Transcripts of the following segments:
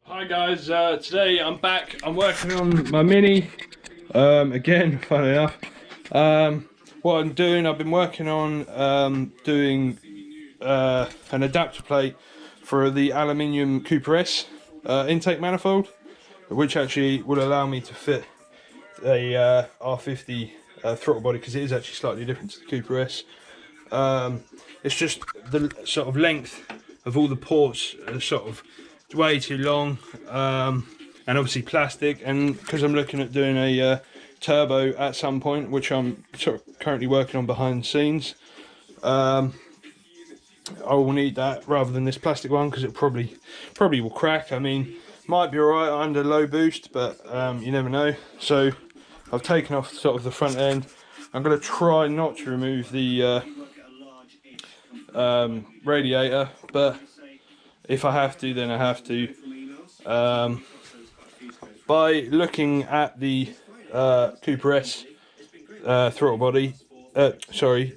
Hi guys, today I'm back. I'm working on my Mini again, funny enough. What I'm doing, I've been working on doing an adapter plate for the aluminium Cooper S intake manifold, which actually will allow me to fit a R50 throttle body, because it is actually slightly different to the Cooper S. It's just the sort of length of all the ports are sort of way too long, and obviously plastic, and because I'm looking at doing a turbo at some point, which I'm sort of currently working on behind the scenes, I will need that rather than this plastic one, because it probably will crack. I mean, might be alright under low boost, but you never know. So I've taken off sort of the front end. I'm going to try not to remove the radiator, but if I have to, then I have to. By looking at the Cooper S throttle body,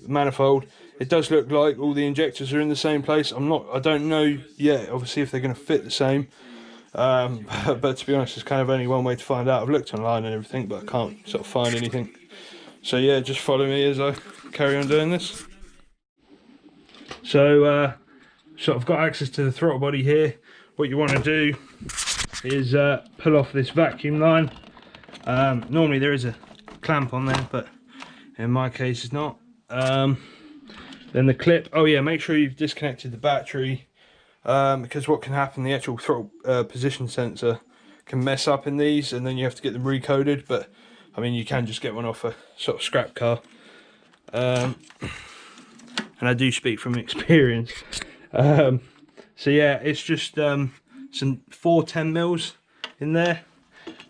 manifold, it does look like all the injectors are in the same place. I don't know yet, obviously, if they're going to fit the same. But to be honest, there's kind of only one way to find out. I've looked online and everything, but I can't sort of find anything. So yeah, just follow me as I carry on doing this. So sort of got access to the throttle body here. What you want to do is pull off this vacuum line. Normally there is a clamp on there, but in my case it's not. Then the clip, oh yeah, make sure you've disconnected the battery, because what can happen, the actual throttle position sensor can mess up in these, and then you have to get them recoded. But I mean, you can just get one off a sort of scrap car, and I do speak from experience. So yeah, it's just some 4 10mm in there.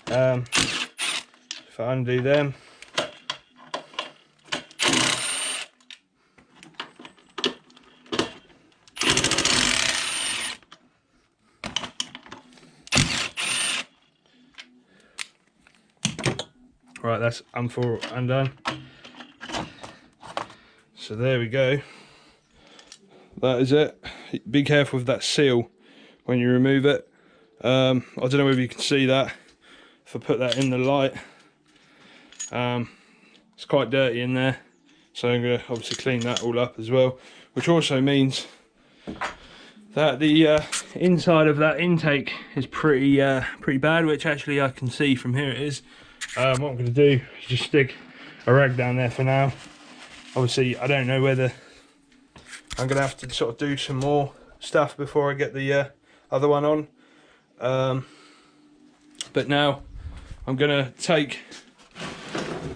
If I undo them, right, that's undone. So there we go. That is it. Be careful with that seal when you remove it. I don't know whether you can see that if I put that in the light. It's quite dirty in there, so I'm going to obviously clean that all up as well, which also means that the inside of that intake is pretty bad, which actually I can see from here it is. What I'm going to do is just stick a rag down there for now. Obviously I don't know whether I'm going to have to sort of do some more stuff before I get the other one on. But now I'm going to take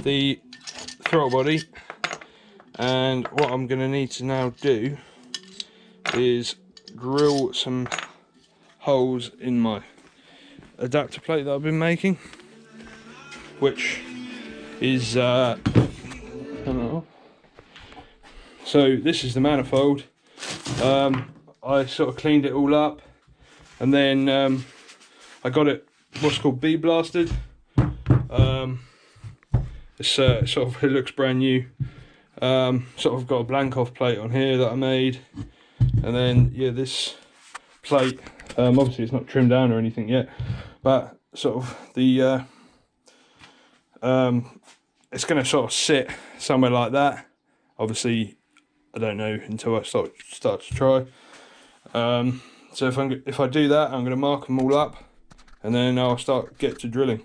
the throttle body, and what I'm going to need to now do is drill some holes in my adapter plate that I've been making, which is so this is the manifold. I sort of cleaned it all up, and then I got it what's called bee blasted. It's sort of, it looks brand new. Sort of got a blank off plate on here that I made, and then yeah, this plate, obviously it's not trimmed down or anything yet, but sort of the it's going to sort of sit somewhere like that. Obviously I don't know until I start to try. So if I do that, I'm going to mark them all up, and then I'll get to drilling.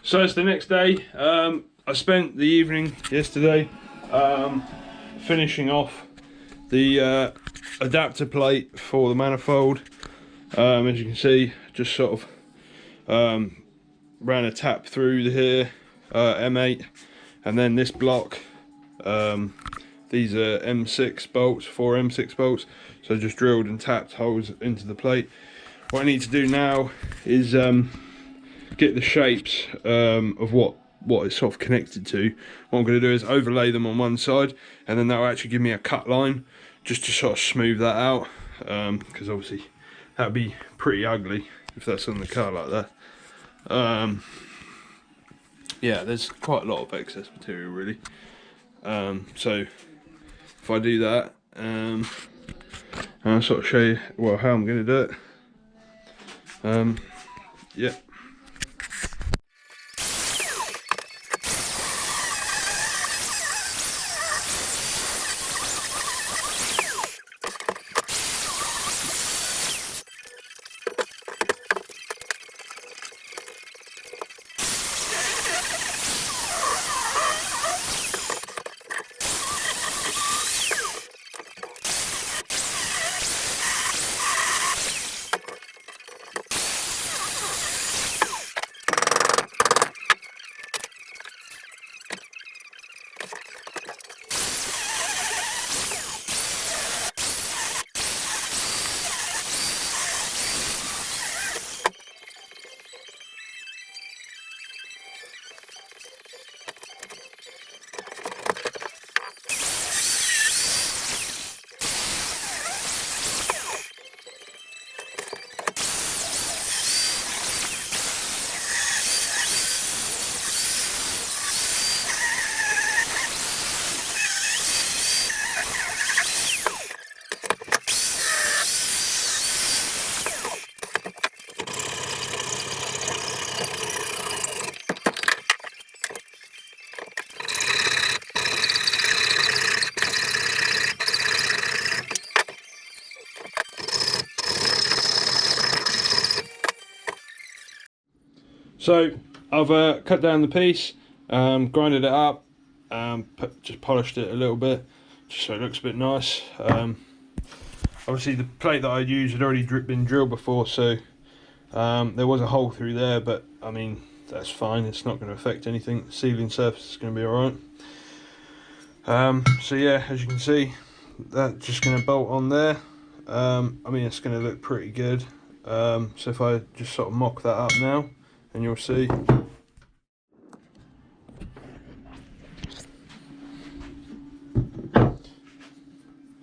So it's the next day. I spent the evening yesterday finishing off the adapter plate for the manifold. As you can see, just sort of ran a tap through here, M8, and then this block, these are M6 bolts, 4 M6 bolts, so I just drilled and tapped holes into the plate. What I need to do now is get the shapes of what it's sort of connected to. What I'm going to do is overlay them on one side, and then that will actually give me a cut line just to sort of smooth that out, because obviously that would be pretty ugly if that's on the car like that. Yeah, there's quite a lot of excess material really. So if I do that, and I'll sort of show you well how I'm going to do it. Yeah. So I've cut down the piece, grinded it up, just polished it a little bit, just so it looks a bit nice. Obviously the plate that I used had already been drilled before, so there was a hole through there, but I mean that's fine, it's not going to affect anything. The sealing surface is going to be alright. So yeah, as you can see, that's just going to bolt on there. I mean it's going to look pretty good. So if I just sort of mock that up now, and you'll see.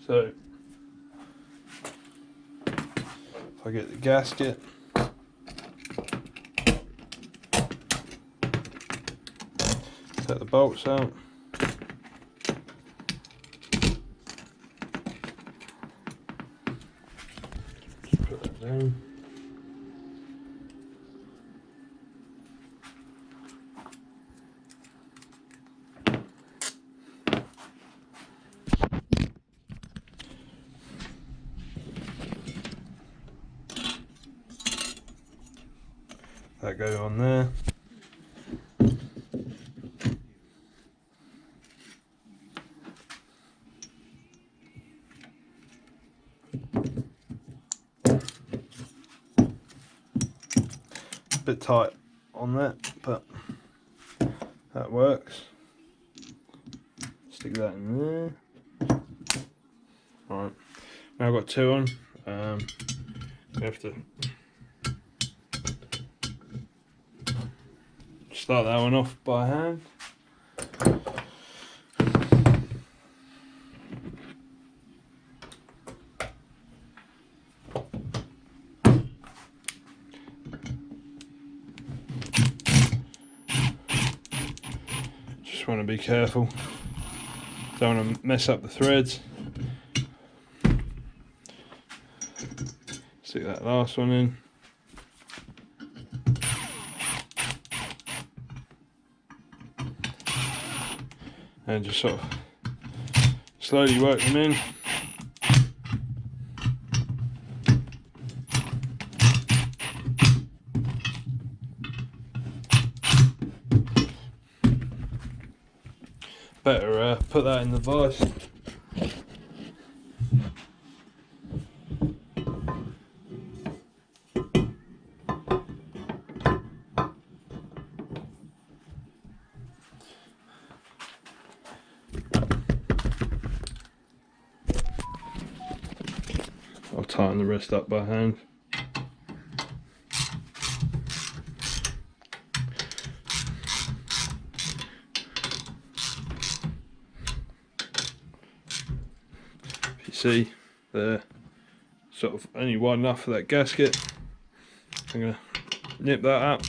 So if I get the gasket, take the bolts out, put that down. That go on there. A bit tight on that, but that works. Stick that in there. Alright, now I've got two on. We have to start that one off by hand. Just want to be careful, don't want to mess up the threads. Stick that last one in. And just sort of slowly work them in. Better put that in the vise. I'll tighten the rest up by hand. If you see, they're sort of only wide enough for that gasket. I'm going to nip that up.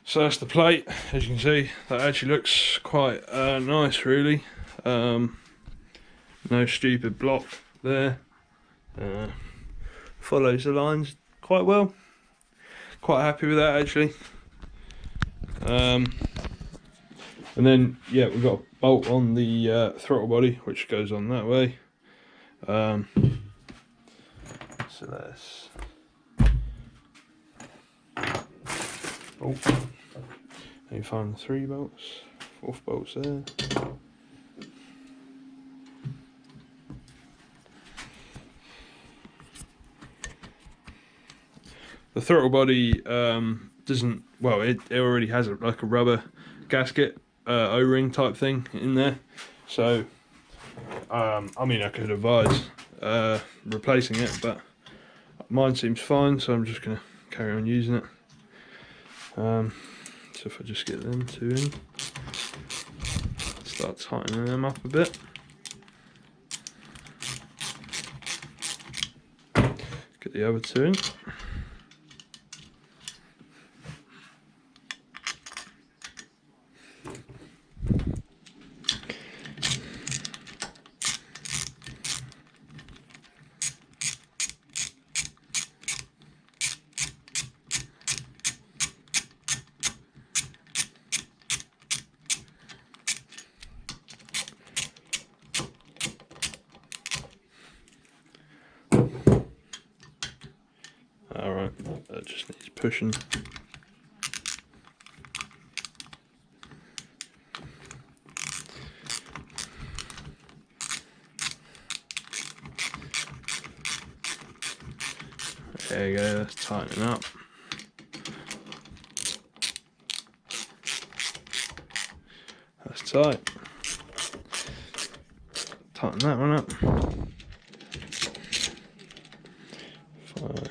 So that's the plate. As you can see, that actually looks quite nice, really. No stupid block there. Follows the lines quite well. Quite happy with that actually. And then yeah, we've got a bolt on the throttle body which goes on that way. So that's and you find the 3 bolts, 4th bolts there. The throttle body doesn't, well, it already has like a rubber gasket, O-ring type thing in there. So, I mean, I could advise replacing it, but mine seems fine, so I'm just going to carry on using it. So if I just get them 2 in, start tightening them up a bit. Get the other 2 in. Alright, that just needs pushing. There you go, that's tightening up. That's tight. Tighten that one up. 5.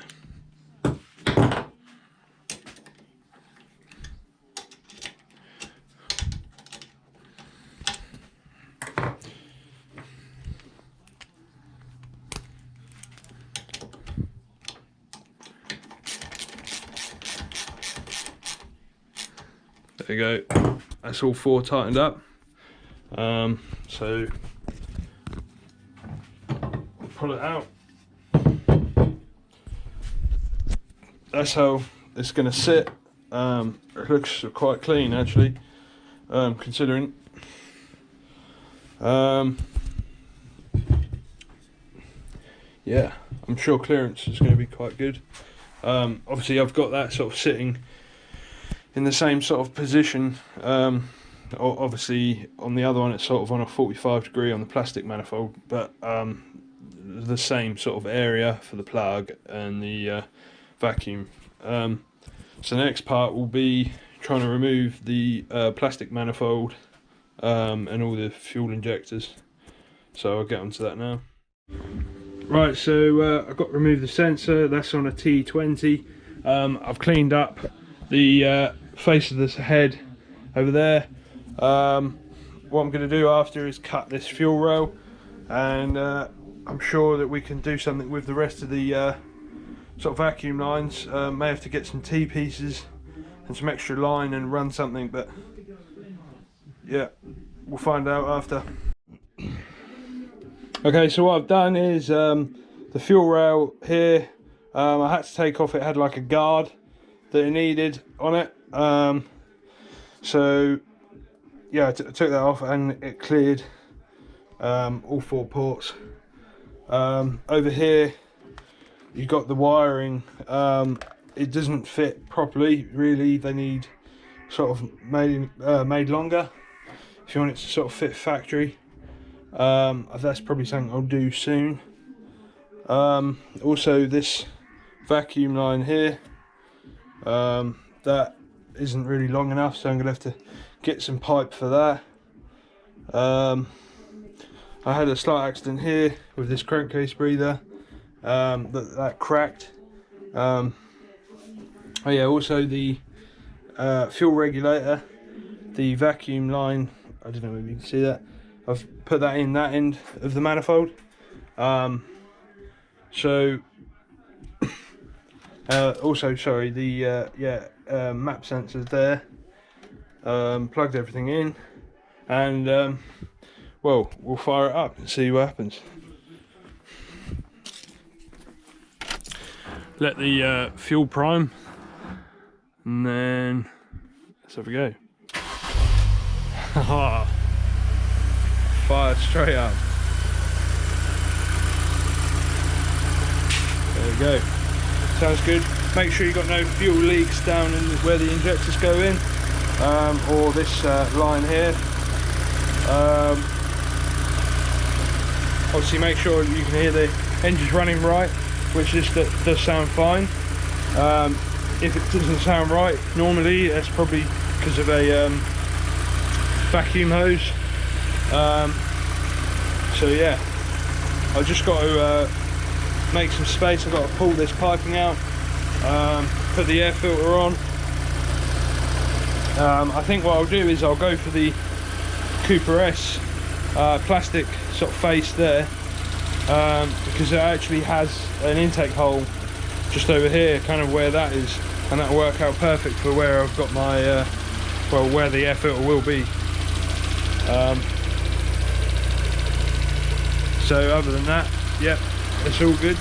There you go, that's all 4 tightened up. So pull it out. That's how it's going to sit. It looks quite clean actually, considering. Yeah, I'm sure clearance is going to be quite good. Obviously I've got that sort of sitting in the same sort of position. Obviously on the other one it's sort of on a 45 degree on the plastic manifold, but the same sort of area for the plug and the vacuum. So the next part will be trying to remove the plastic manifold and all the fuel injectors. So I'll get onto that now. Right, so I've got to remove the sensor. That's on a T20. I've cleaned up the face of this head over there. What I'm going to do after is cut this fuel rail, and I'm sure that we can do something with the rest of the sort of vacuum lines. May have to get some T-pieces and some extra line and run something, but yeah, we'll find out after. Okay, so what I've done is the fuel rail here, I had to take off. It had like a guard that it needed on it. So yeah, I took that off and it cleared all 4 ports. Over here you got the wiring. It doesn't fit properly really. They need sort of made longer if you want it to sort of fit factory. That's probably something I'll do soon. Also this vacuum line here, that isn't really long enough, so I'm gonna have to get some pipe for that. I had a slight accident here with this crankcase breather, that cracked. Oh yeah, also the fuel regulator, the vacuum line, I don't know if you can see that, I've put that in that end of the manifold. Also sorry, the map sensors there, plugged everything in, and well, we'll fire it up and see what happens. Let the fuel prime, and then let's have a go. Fire straight up. There we go. Sounds good. Make sure you've got no fuel leaks down in where the injectors go in, or this line here. Obviously make sure you can hear the engine's running right, which does sound fine. If it doesn't sound right, normally that's probably because of a vacuum hose. So yeah, I've just got to make some space. I've got to pull this piping out, put the air filter on. I think what I'll do is I'll go for the Cooper S plastic sort of face there, because it actually has an intake hole just over here, kind of where that is, and that'll work out perfect for where I've got my well, where the air filter will be. So other than that, yep, it's all good.